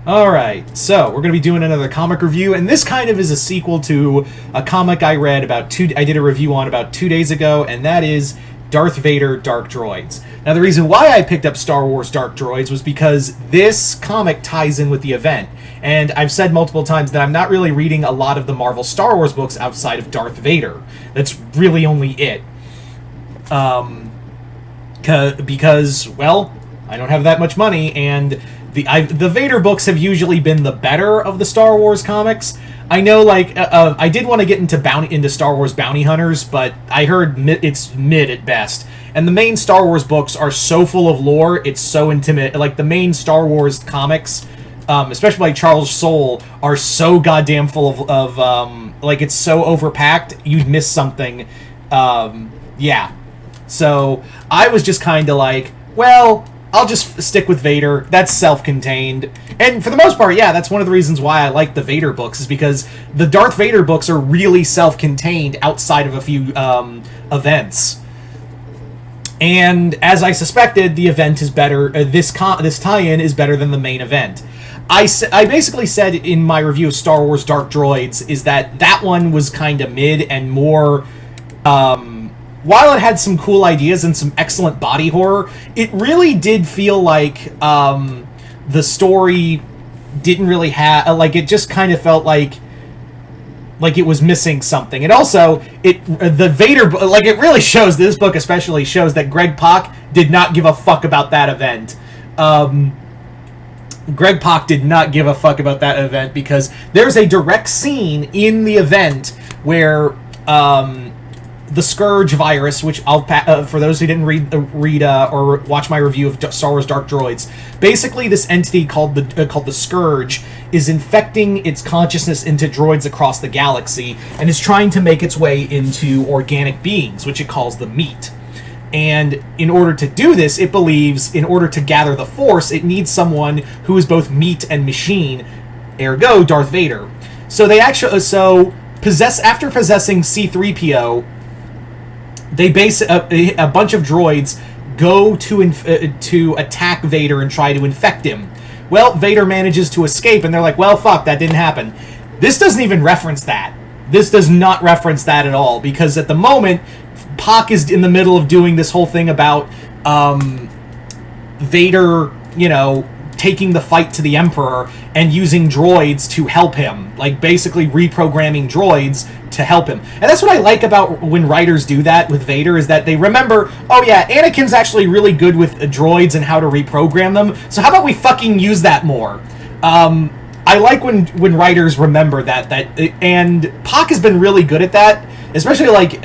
Alright, so we're going to be doing another comic review, and this kind of is a sequel to a comic I read I did a review on about 2 days ago, and that is Darth Vader Dark Droids. Now, the reason why I picked up Star Wars Dark Droids was because this comic ties in with the event, and I've said multiple times that I'm not really reading a lot of the Marvel Star Wars books outside of Darth Vader. That's really only it. Because, well, I don't have that much money, and the Vader books have usually been the better of the Star Wars comics. I know, like, I did want to get into Star Wars Bounty Hunters, but I heard it's mid at best. And the main Star Wars books are so full of lore, it's so intimidating. Like, the main Star Wars comics, especially like Charles Soule, are so goddamn full of like, it's so overpacked, you'd miss something. Yeah. So, I was just kind of like, well, I'll just stick with Vader. That's self-contained. And for the most part, yeah, that's one of the reasons why I like the Vader books, is because the Darth Vader books are really self-contained outside of a few events. And as I suspected, the event is better. This tie-in is better than the main event. I basically said in my review of Star Wars Dark Droids is that one was kind of mid and more... while it had some cool ideas and some excellent body horror, it really did feel like the story didn't really have... Like, it just kind of felt like it was missing something. And also, the Vader... Like, it really shows, this book especially shows that Greg Pak did not give a fuck about that event. Greg Pak did not give a fuck about that event because there's a direct scene in the event where... the Scourge virus, which I'll for those who didn't read or watch my review of Star Wars Dark Droids, basically this entity called the Scourge is infecting its consciousness into droids across the galaxy and is trying to make its way into organic beings, which it calls the meat. And in order to do this, it believes, in order to gather the Force, it needs someone who is both meat and machine, ergo Darth Vader. So they actually after possessing C-3PO, they base a bunch of droids go to attack Vader and try to infect him. Well, Vader manages to escape, and they're like, well, fuck, that didn't happen. This doesn't even reference that. This does not reference that at all, because at the moment, Pak is in the middle of doing this whole thing about Vader, taking the fight to the Emperor and using droids to help him. Like, basically reprogramming droids to help him. And that's what I like about when writers do that with Vader, is that they remember, oh yeah, Anakin's actually really good with droids and how to reprogram them, so how about we fucking use that more? I like when writers remember that, and Pak has been really good at that, especially like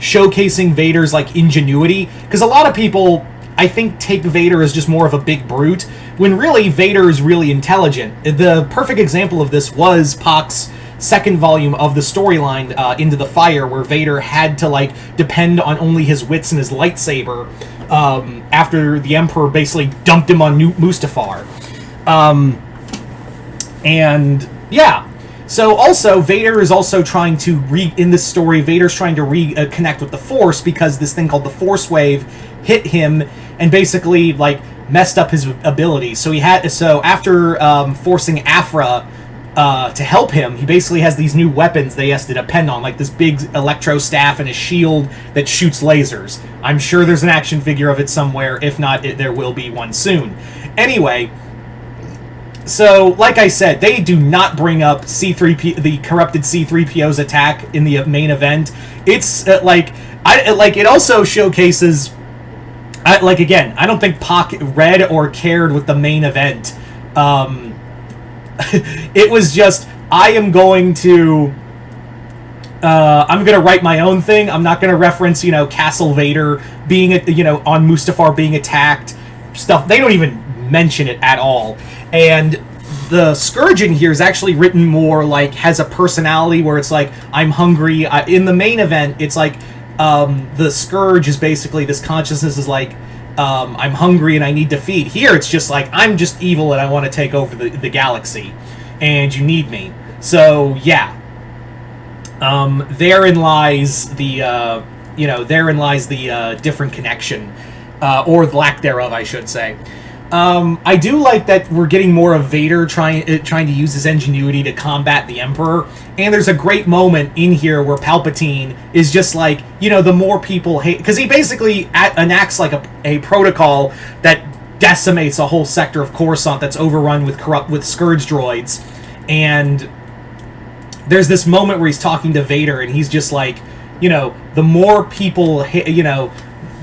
showcasing Vader's like ingenuity, because a lot of people, I think, take Vader as just more of a big brute, when really Vader is really intelligent. The perfect example of this was Pak's second volume of the storyline, Into the Fire, where Vader had to, like, depend on only his wits and his lightsaber, after the Emperor basically dumped him on Mustafar. And, yeah. So, also, Vader is also trying to, in this story, Vader's trying to reconnect with the Force, because this thing called the Force Wave hit him and basically, like, messed up his abilities. So after forcing Afra to help him, he basically has these new weapons that he has to depend on, like this big electro staff and a shield that shoots lasers. I'm sure there's an action figure of it somewhere. If not, there will be one soon. Anyway, so like I said, they do not bring up the corrupted C-3PO's attack in the main event. It's it also showcases. Again, I don't think Pak read or cared with the main event. It was just, I'm going to write my own thing. I'm not going to reference, Castle Vader being, on Mustafar being attacked. Stuff. They don't even mention it at all. And the Scourge in here is actually written more like, has a personality where it's like, I'm hungry. In the main event, it's like, the Scourge is basically, this consciousness is like, I'm hungry and I need to feed. Here it's just like, I'm just evil and I want to take over the galaxy, and you need me. So yeah, therein lies the different connection, or lack thereof, I should say. I do like that we're getting more of Vader trying to use his ingenuity to combat the Emperor, and there's a great moment in here where Palpatine is just like, the more people hate, because he basically enacts like a protocol that decimates a whole sector of Coruscant that's overrun with scourge droids, and there's this moment where he's talking to Vader, and he's just like, the more people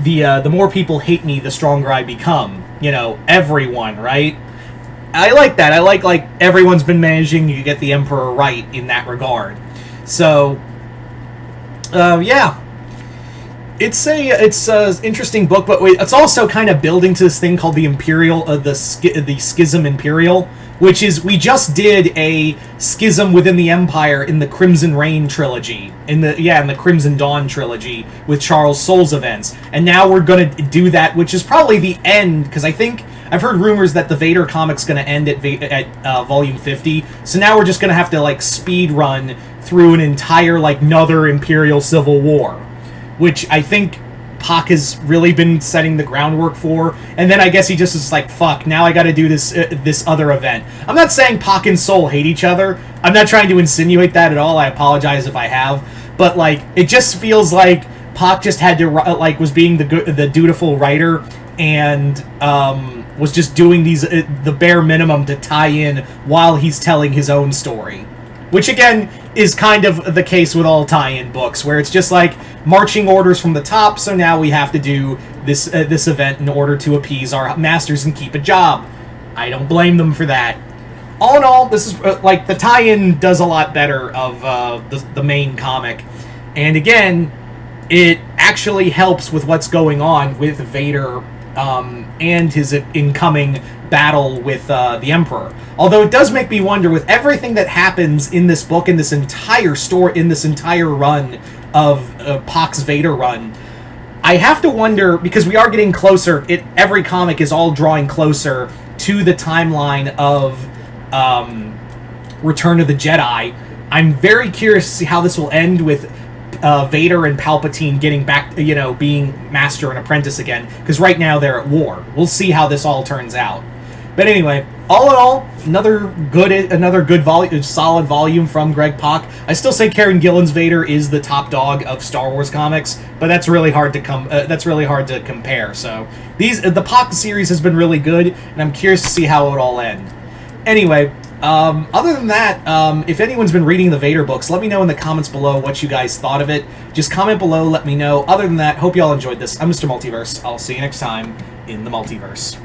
the more people hate me, the stronger I become. Everyone, right? I like that. I like everyone's been managing to get the Emperor right in that regard. So, yeah. It's a interesting book, but it's also kind of building to this thing called the the Schism Imperial, which is, we just did a schism within the Empire in the Crimson Reign trilogy, in the Crimson Dawn trilogy with Charles Soule's events, and now we're gonna do that, which is probably the end, because I think I've heard rumors that the Vader comic's gonna end at Volume 50, so now we're just gonna have to like speed run through an entire another Imperial Civil War, which I think Pac has really been setting the groundwork for, and then I guess he just is like, fuck, now I gotta do this other event. I'm not saying Pac and Soule hate each other. I'm not trying to insinuate that at all. I apologize if I have. But, it just feels like Pac just had to, was being the dutiful writer, and, was just doing the bare minimum to tie in while he's telling his own story. Which, again, is kind of the case with all tie-in books, where it's just like marching orders from the top, so now we have to do this event in order to appease our masters and keep a job. I don't blame them for that. All in all, this is, the tie-in does a lot better of the main comic. And again, it actually helps with what's going on with Vader and his incoming battle with the Emperor. Although it does make me wonder, with everything that happens in this book, in this entire story, in this entire run of Pac's Vader run, I have to wonder, because we are getting closer, every comic is all drawing closer to the timeline of Return of the Jedi. I'm very curious to see how this will end with Vader and Palpatine getting back, being master and apprentice again, because right now they're at war. We'll see how this all turns out. But anyway, all in all, another good volume, solid volume from Greg Pak. I still say Karen Gillan's Vader is the top dog of Star Wars comics, but that's really hard to compare. So the Pak series has been really good, and I'm curious to see how it all end. Anyway, other than that, if anyone's been reading the Vader books, let me know in the comments below what you guys thought of it. Just comment below, let me know. Other than that, hope you all enjoyed this. I'm Mr. Multiverse. I'll see you next time in the Multiverse.